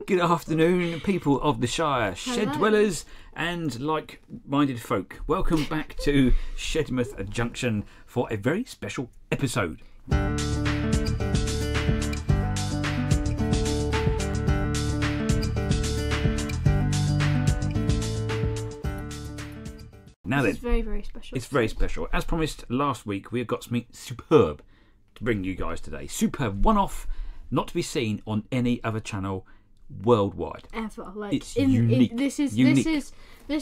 Good afternoon, people of the Shire, shed dwellers and like-minded folk. Welcome back to Shedmouth Junction for a very special episode. Now then, it's very, very special. It's very special. As promised last week, we have got something superb to bring you guys today. Superb, one-off, not to be seen on any other channel worldwide. Ever. Like, it's unique. This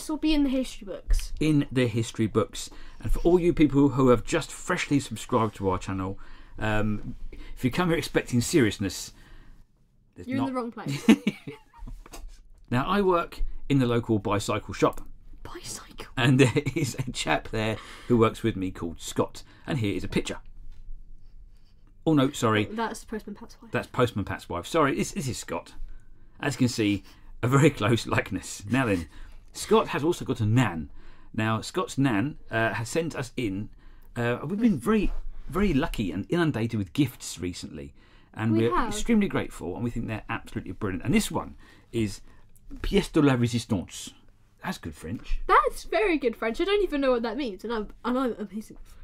will be in the history books. In the history books. And for all you people who have just freshly subscribed to our channel, if you come here expecting seriousness, you're in the wrong place. Now, I work in the local bicycle shop. Bicycle? And there is a chap there who works with me called Scott. And here is a picture. Oh, no, sorry. Oh, that's Postman Pat's wife. That's Postman Pat's wife. Sorry, this is Scott. As you can see, a very close likeness. Now then, Scott has also got a nan. Now, Scott's nan has sent us in. We've been very, very lucky and inundated with gifts recently. And we're extremely grateful, and we think they're absolutely brilliant. And this one is Pièce de la Résistance. That's good French. That's very good French. I don't even know what that means, and I'm amazing at French.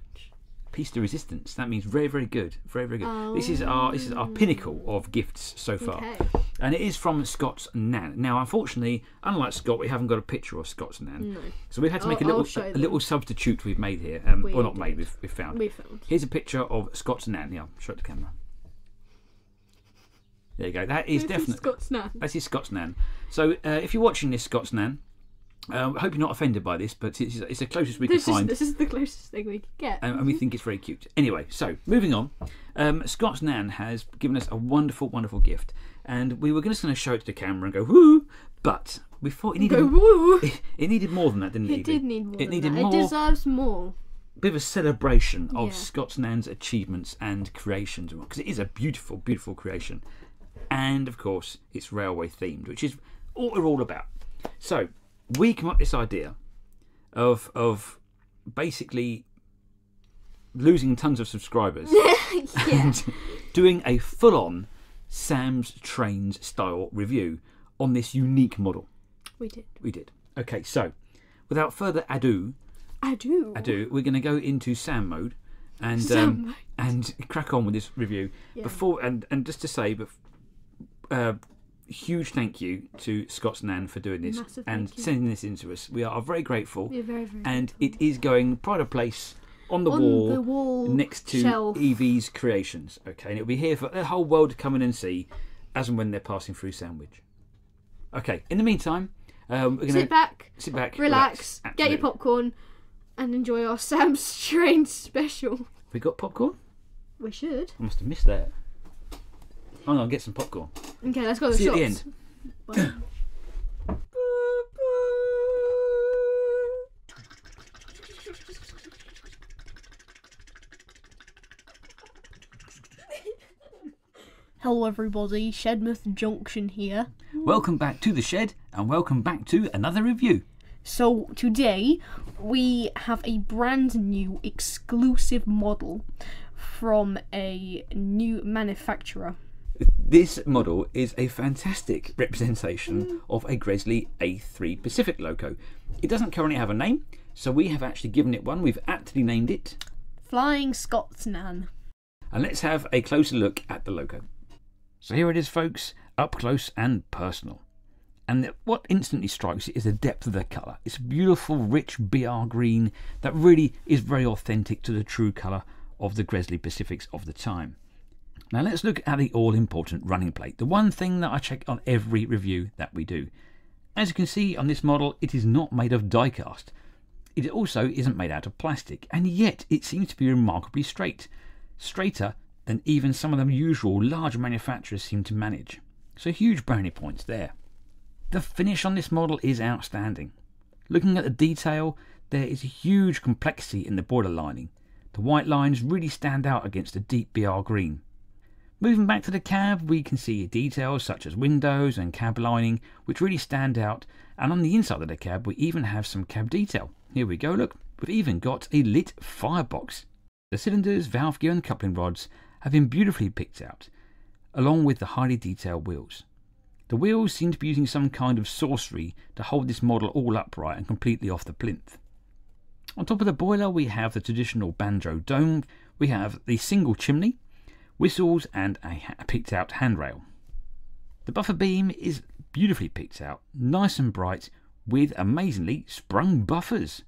Pièce de Résistance. That means very, very good. Very, very good. Oh. This is our pinnacle of gifts so far. Okay. And it is from Scott's nan. Now, unfortunately, unlike Scott, we haven't got a picture of Scott's nan. No. So we've had to make a little substitute we've made here. Well, not made, we've found. Here's a picture of Scott's nan. Yeah, I'll show it to the camera. There you go. That is definitely Scott's nan. That is Scott's nan. So if you're watching this Scott's nan, I hope you're not offended by this, but it's the closest we can find. This is the closest thing we can get. And we think it's very cute. Anyway, so moving on. Scott's nan has given us a wonderful, wonderful gift. And we were just going to show it to the camera and go, woo! But we thought it needed, it needed more than that, didn't it? It did need more than that. It deserves more. A bit of a celebration of Scott's nan's achievements and creations. Because it is a beautiful, beautiful creation. And, of course, it's railway themed, which is what we're all about. So we come up with this idea of basically losing tons of subscribers and doing a full-on Sam's Trains style review on this unique model. We did. Okay, so without further ado, we're going to go into Sam mode and and crack on with this review. Yeah. Before and just to say, huge thank you to Scott's nan for doing this and sending this in to us. We are very grateful. We're very, very and grateful. It is going pride of place on the wall next to shelf. Evie's creations. Okay, and it'll be here for the whole world to come in and see as and when they're passing through Sandwich. Okay, in the meantime, we're going to sit back, relax, get your popcorn, and enjoy our Sam's Trains special. We got popcorn? We should. I must have missed that. I'm going to get some popcorn. Okay, let's go to the shops. See you at the end. Hello everybody, Shedmouth Junction here. Welcome back to the shed and welcome back to another review. So today we have a brand new exclusive model from a new manufacturer. This model is a fantastic representation of a Gresley A3 Pacific loco. It doesn't currently have a name, so we have actually given it one. We've aptly named it Flying Scott's Nan. And let's have a closer look at the loco. So here it is, folks, up close and personal. And what instantly strikes you is the depth of the colour. It's a beautiful, rich BR green that really is very authentic to the true colour of the Gresley Pacifics of the time. Now let's look at the all-important running plate, the one thing that I check on every review that we do. As you can see on this model, it is not made of die-cast. It also isn't made out of plastic, and yet it seems to be remarkably straight. Straighter than even some of the usual large manufacturers seem to manage. So huge brownie points there. The finish on this model is outstanding. Looking at the detail, there is a huge complexity in the border lining. The white lines really stand out against the deep BR green. Moving back to the cab, we can see details such as windows and cab lining which really stand out, and on the inside of the cab we even have some cab detail. Here we go, look, we've even got a lit firebox. The cylinders, valve gear and coupling rods have been beautifully picked out, along with the highly detailed wheels. The wheels seem to be using some kind of sorcery to hold this model all upright and completely off the plinth. On top of the boiler we have the traditional banjo dome, we have the single chimney, whistles and a picked out handrail. The buffer beam is beautifully picked out, nice and bright, with amazingly sprung buffers.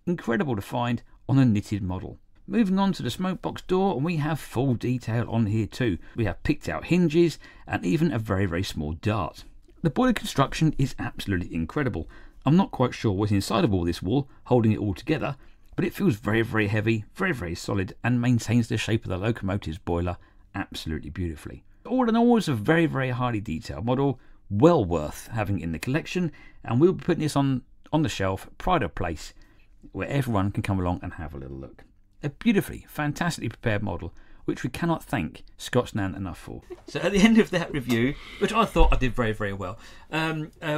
Incredible to find on a knitted model. Moving on to the smoke box door, and we have full detail on here too. We have picked out hinges and even a very, very small dart. The boiler construction is absolutely incredible. I'm not quite sure what's inside of all this wool holding it all together, but it feels very, very heavy, very, very solid, and maintains the shape of the locomotive's boiler absolutely beautifully. All in all, it's a very, very highly detailed model, well worth having in the collection, and we'll be putting this on the shelf, pride of place, where everyone can come along and have a little look. A beautifully, fantastically prepared model, which we cannot thank Scots Nan enough for. So at the end of that review, which I thought I did very, very well,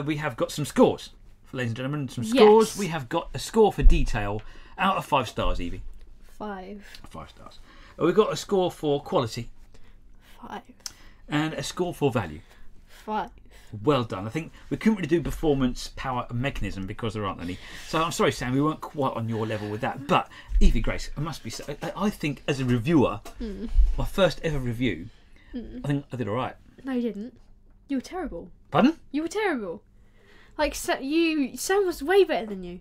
we have got some scores. Ladies and gentlemen, some scores. Yes. We have got a score for detail out of 5 stars, Evie. 5. 5 stars. We've got a score for quality. 5. And a score for value. 5. Well done. I think we couldn't really do performance, power and mechanism because there aren't any. So I'm sorry, Sam, we weren't quite on your level with that. But Evie Grace, I must be I think as a reviewer, my first ever review, I think I did all right. No, you didn't. You were terrible. Pardon? You were terrible. Like, Sam was way better than you.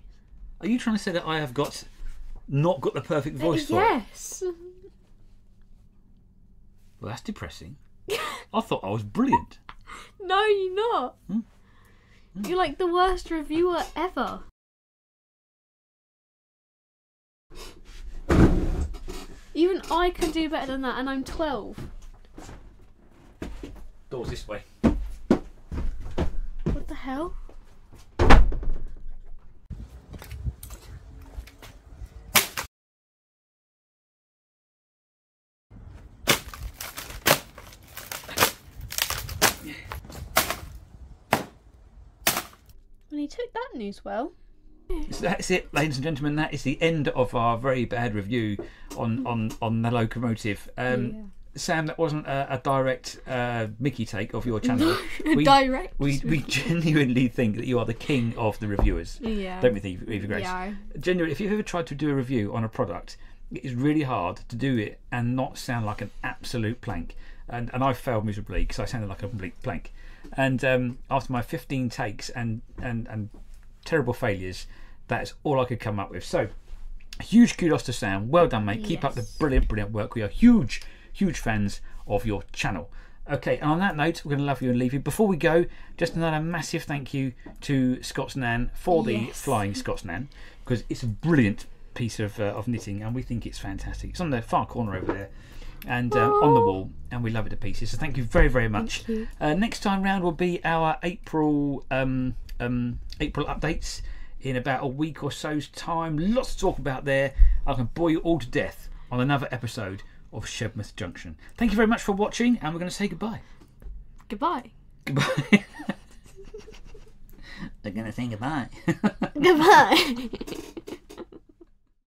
Are you trying to say that I have not got the perfect voice for it? Yes. Well, that's depressing. I thought I was brilliant. No, you're not. You're like the worst reviewer ever. Even I can do better than that, and I'm 12. Doors this way. What the hell? Well, he took that news well. So that's it, ladies and gentlemen. That is the end of our very bad review on the locomotive. Sam, that wasn't a direct Mickey take of your channel. Direct. We genuinely think that you are the king of the reviewers. Yeah. Don't we think, Evie Grace? Yeah. Genuinely, if you've ever tried to do a review on a product, it is really hard to do it and not sound like an absolute plank. And I failed miserably because I sounded like a complete plank. And after my 15 takes and terrible failures, that's all I could come up with. So, huge kudos to Sam. Well done, mate. Keep up the brilliant work. We are huge fans of your channel. Okay, and on that note, we're going to love you and leave you. Before we go, just another massive thank you to Scots Nan for the flying Scots Nan, because it's a brilliant piece of knitting, and we think it's fantastic. It's on the far corner over there, and on the wall, and we love it to pieces. So thank you very much. Next time round will be our April updates in about a week or so's time. Lots to talk about there. I can bore you all to death on another episode of Shedmouth Junction. Thank you very much for watching, and we're going to say goodbye. Goodbye. Goodbye. They're going to say goodbye. Goodbye.